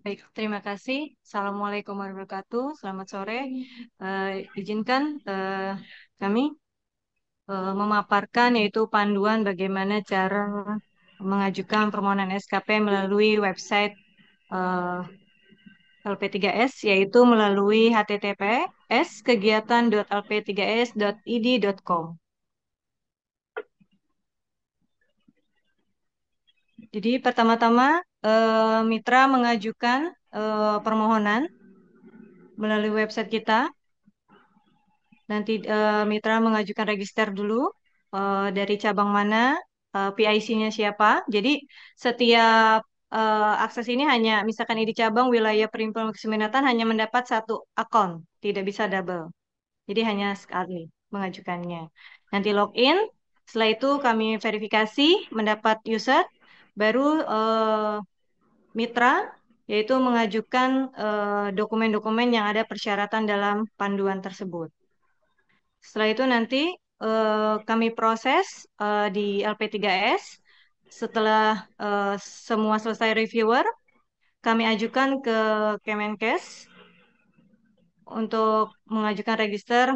Baik, terima kasih. Assalamualaikum warahmatullahi wabarakatuh. Selamat sore. Izinkan kami memaparkan yaitu panduan bagaimana cara mengajukan permohonan SKP melalui website eh, LP3S, yaitu melalui https kegiatan.lp3s.id.com. Jadi pertama-tama mitra mengajukan permohonan melalui website kita. Nanti mitra mengajukan register dulu dari cabang mana, PIC-nya siapa. Jadi setiap akses ini hanya misalkan di cabang wilayah Perhimpunan Keseminatan hanya mendapat satu akun, tidak bisa double. Jadi hanya sekali mengajukannya. Nanti login, setelah itu kami verifikasi mendapat user, baru mitra yaitu mengajukan dokumen-dokumen yang ada persyaratan dalam panduan tersebut. Setelah itu nanti kami proses di LP3S. Setelah semua selesai reviewer, kami ajukan ke Kemenkes untuk mengajukan register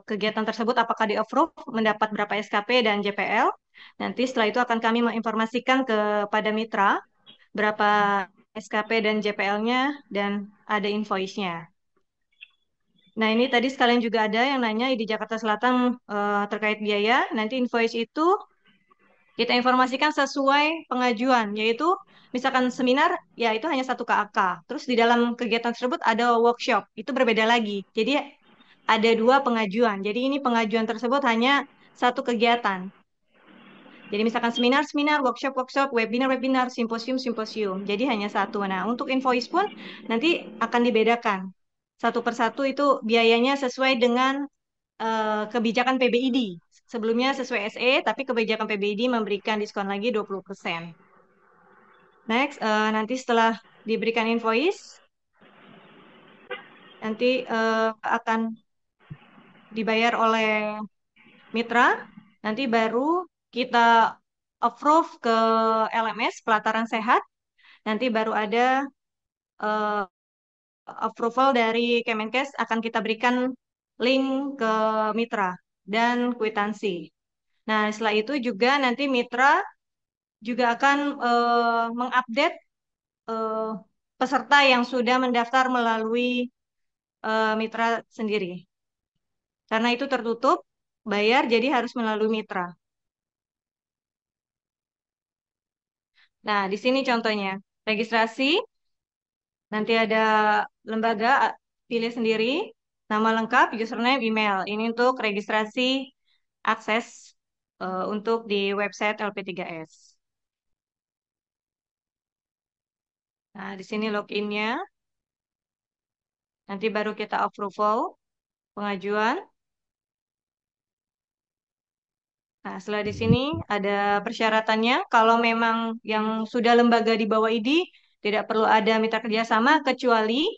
kegiatan tersebut apakah di-approve, mendapat berapa SKP dan JPL. Nanti setelah itu akan kami menginformasikan kepada mitra berapa SKP dan JPL-nya dan ada invoice-nya. Nah, ini tadi sekalian juga ada yang nanya di Jakarta Selatan terkait biaya. Nanti invoice itu kita informasikan sesuai pengajuan, yaitu misalkan seminar, ya itu hanya satu KAK. Terus di dalam kegiatan tersebut ada workshop, itu berbeda lagi. Jadi ada dua pengajuan. Jadi ini pengajuan tersebut hanya satu kegiatan. Jadi misalkan seminar, workshop, webinar, simposium. Jadi hanya satu. Nah, untuk invoice pun nanti akan dibedakan. Satu persatu itu biayanya sesuai dengan kebijakan PBID. Sebelumnya sesuai SE, tapi kebijakan PBID memberikan diskon lagi 20%. Next, nanti setelah diberikan invoice, nanti akan dibayar oleh mitra, nanti baru kita approve ke LMS, Pelataran Sehat, nanti baru ada eh, approval dari Kemenkes akan kita berikan link ke mitra dan kwitansi. Nah, setelah itu juga nanti mitra juga akan mengupdate eh, peserta yang sudah mendaftar melalui mitra sendiri. Karena itu tertutup, bayar, jadi harus melalui mitra. Nah, di sini contohnya. Registrasi, nanti ada lembaga, pilih sendiri, nama lengkap, username, email. Ini untuk registrasi akses untuk di website LP3S. Nah, di sini loginnya, nanti baru kita approval pengajuan. Nah, setelah di sini ada persyaratannya. Kalau memang yang sudah lembaga di bawah ID, tidak perlu ada mitra kerjasama, kecuali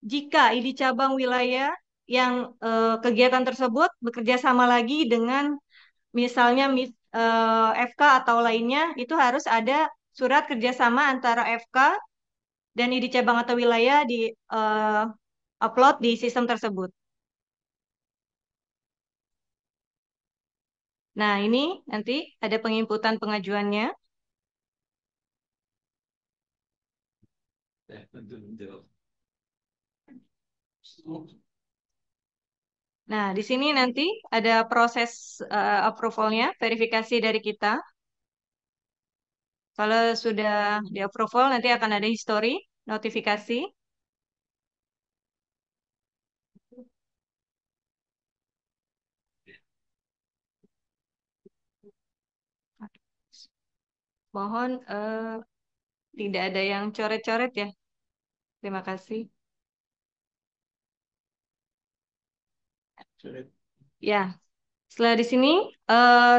jika ID cabang wilayah yang kegiatan tersebut bekerja sama lagi dengan misalnya FK atau lainnya, itu harus ada surat kerjasama antara FK dan ID cabang atau wilayah di eh, upload di sistem tersebut. Nah, ini nanti ada penginputan pengajuannya. Nah, di sini nanti ada proses approvalnya, verifikasi dari kita. Kalau sudah di approval, nanti akan ada history, notifikasi. Mohon tidak ada yang coret-coret ya. Terima kasih. Ya, setelah di sini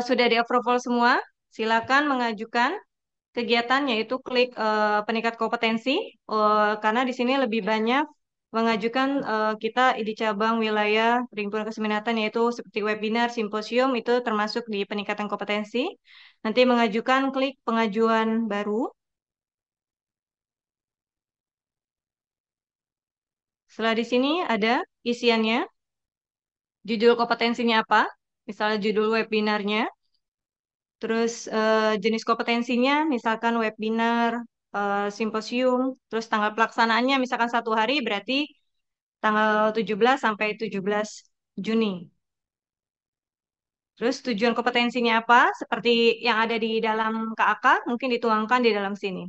sudah di approval semua, silakan mengajukan kegiatan yaitu klik peningkat kompetensi karena di sini lebih banyak mengajukan kita di cabang wilayah Perhimpunan Keseminatan yaitu seperti webinar, simposium itu termasuk di peningkatan kompetensi. Nanti mengajukan klik pengajuan baru. Setelah di sini ada isiannya, judul kompetensinya apa, misalnya judul webinarnya, terus jenis kompetensinya, misalkan webinar, simposium, terus tanggal pelaksanaannya, misalkan 1 hari, berarti tanggal 17 sampai 17 Juni. Terus tujuan kompetensinya apa, seperti yang ada di dalam KAK, mungkin dituangkan di dalam sini.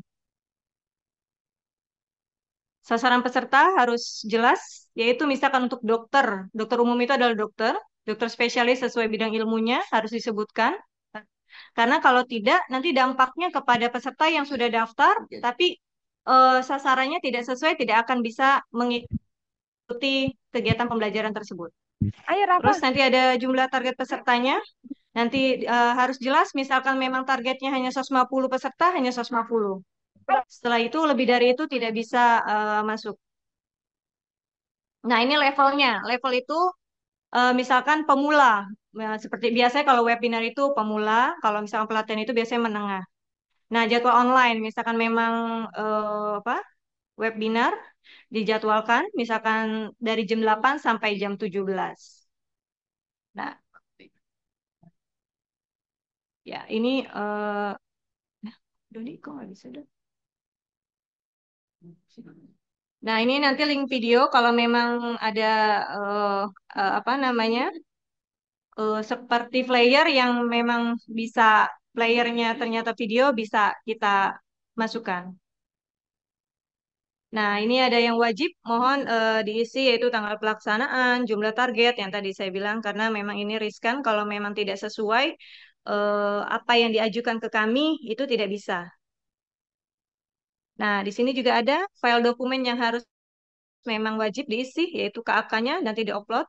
Sasaran peserta harus jelas, yaitu misalkan untuk dokter, dokter umum itu adalah dokter, dokter spesialis sesuai bidang ilmunya harus disebutkan. Karena kalau tidak, nanti dampaknya kepada peserta yang sudah daftar, tapi sasarannya tidak sesuai, tidak akan bisa mengikuti kegiatan pembelajaran tersebut. Ayo, Terus Rafa. nanti ada jumlah target pesertanya, nanti harus jelas, misalkan memang targetnya hanya 150 peserta, hanya 150. Setelah itu, lebih dari itu tidak bisa masuk. Nah, ini levelnya. Level itu misalkan pemula. Nah, seperti biasanya kalau webinar itu pemula, kalau misalkan pelatihan itu biasanya menengah. Nah, jadwal online, misalkan memang apa webinar dijadwalkan, misalkan dari jam 8 sampai jam 17. Nah, ya ini Doni kok nggak bisa dong? Nah, ini nanti link video kalau memang ada eh, apa namanya seperti player yang memang bisa playernya ternyata video bisa kita masukkan. Nah, ini ada yang wajib mohon diisi yaitu tanggal pelaksanaan, jumlah target yang tadi saya bilang karena memang ini riskan kalau memang tidak sesuai apa yang diajukan ke kami itu tidak bisa. Nah, di sini juga ada file dokumen yang harus memang wajib diisi yaitu KAK-nya nanti diupload.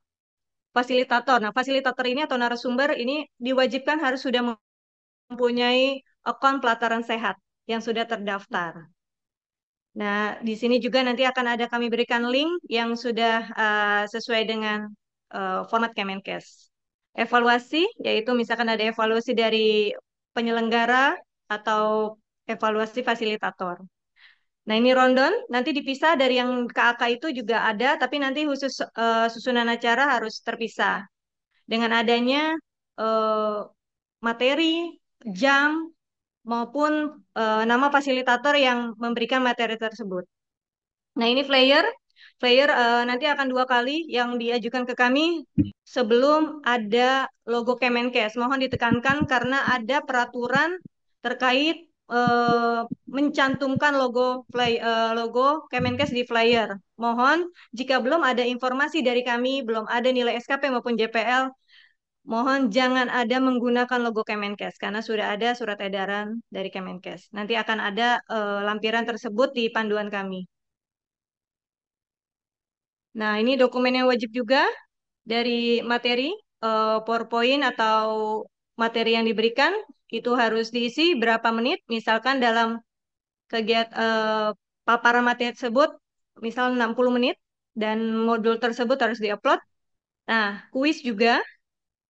Fasilitator. Nah, fasilitator ini atau narasumber ini diwajibkan harus sudah mempunyai akun pelataran sehat yang sudah terdaftar. Nah, di sini juga nanti akan ada kami berikan link yang sudah sesuai dengan format Kemenkes. Evaluasi, yaitu misalkan ada evaluasi dari penyelenggara atau evaluasi fasilitator. Nah, ini rondon, nanti dipisah dari yang KAK itu juga ada, tapi nanti khusus susunan acara harus terpisah. Dengan adanya eh, materi, jam, maupun nama fasilitator yang memberikan materi tersebut. Nah, ini flyer. Flyer nanti akan 2 kali yang diajukan ke kami sebelum ada logo Kemenkes. Mohon ditekankan karena ada peraturan terkait mencantumkan logo Kemenkes di flyer. Mohon jika belum ada informasi dari kami, belum ada nilai SKP maupun JPL, mohon jangan ada menggunakan logo Kemenkes karena sudah ada surat edaran dari Kemenkes. Nanti akan ada lampiran tersebut di panduan kami. Nah, ini dokumen yang wajib juga dari materi PowerPoint atau materi yang diberikan itu harus diisi berapa menit. Misalkan dalam kegiatan paparan materi tersebut, misal 60 menit dan modul tersebut harus diupload. Nah, kuis juga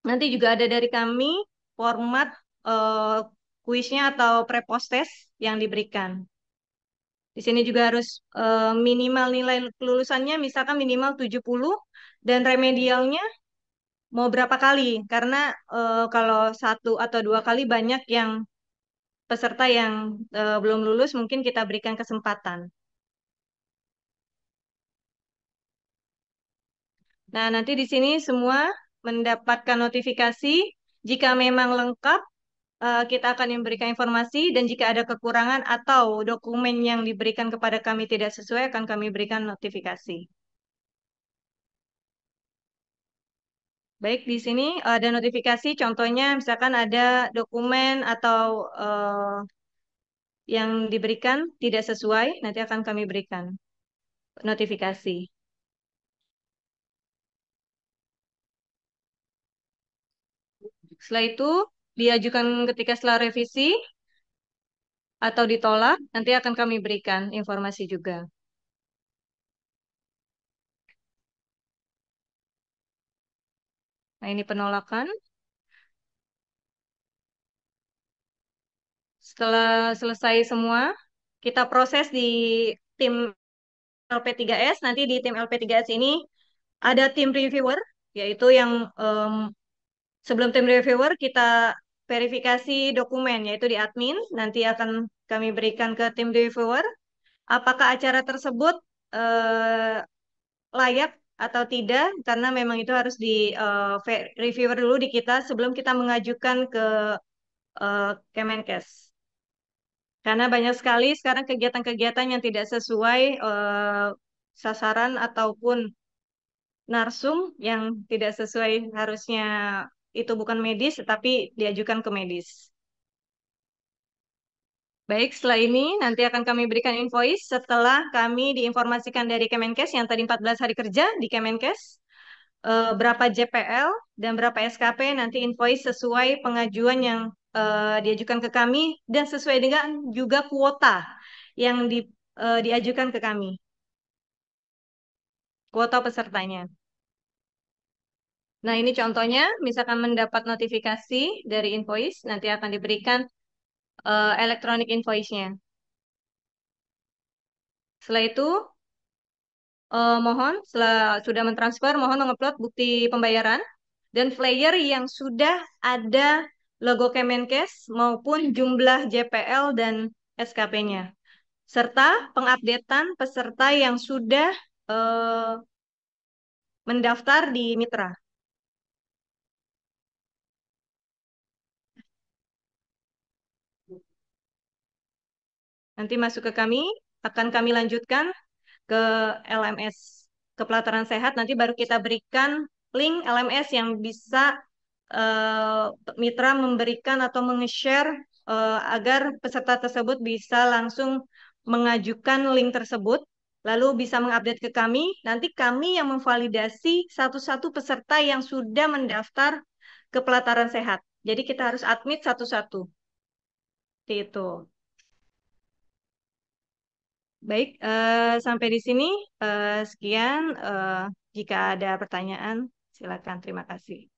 nanti juga ada dari kami format eh, kuisnya atau pre-post test yang diberikan. Di sini juga harus minimal nilai kelulusannya misalkan minimal 70 dan remedialnya mau berapa kali? Karena kalau 1 atau 2 kali banyak yang peserta yang belum lulus mungkin kita berikan kesempatan. Nah, nanti di sini semua mendapatkan notifikasi jika memang lengkap kita akan memberikan informasi dan jika ada kekurangan atau dokumen yang diberikan kepada kami tidak sesuai akan kami berikan notifikasi. Baik, di sini ada notifikasi, contohnya misalkan ada dokumen atau yang diberikan tidak sesuai, nanti akan kami berikan notifikasi. Setelah itu, diajukan ketika setelah revisi atau ditolak, nanti akan kami berikan informasi juga. Nah, ini penolakan. Setelah selesai semua, kita proses di tim LP3S. Nanti di tim LP3S ini ada tim reviewer, yaitu yang sebelum tim reviewer kita verifikasi dokumen, yaitu di admin. Nanti akan kami berikan ke tim reviewer. Apakah acara tersebut layak atau tidak? Karena memang itu harus di reviewer dulu di kita sebelum kita mengajukan ke Kemenkes. Karena banyak sekali sekarang kegiatan-kegiatan yang tidak sesuai sasaran ataupun narsum yang tidak sesuai, harusnya itu bukan medis tetapi diajukan ke medis. Baik, setelah ini nanti akan kami berikan invoice setelah kami diinformasikan dari Kemenkes yang tadi 14 hari kerja di Kemenkes, berapa JPL dan berapa SKP, nanti invoice sesuai pengajuan yang diajukan ke kami dan sesuai dengan juga kuota yang diajukan ke kami, kuota pesertanya. Nah, ini contohnya, misalkan mendapat notifikasi dari invoice, nanti akan diberikan elektronik invoice-nya. Setelah itu, mohon setelah sudah mentransfer, mohon mengupload bukti pembayaran dan flyer yang sudah ada logo Kemenkes maupun jumlah JPL dan SKP-nya, serta pengupdatean peserta yang sudah eh, mendaftar di Mitra. Nanti masuk ke kami, akan kami lanjutkan ke LMS, ke pelataran sehat. Nanti baru kita berikan link LMS yang bisa eh, mitra memberikan atau meng-share agar peserta tersebut bisa langsung mengajukan link tersebut, lalu bisa mengupdate ke kami. Nanti kami yang memvalidasi satu-satu peserta yang sudah mendaftar ke pelataran sehat. Jadi kita harus admit satu-satu. Seperti itu. Baik, sampai di sini. Sekian. Jika ada pertanyaan, silakan. Terima kasih.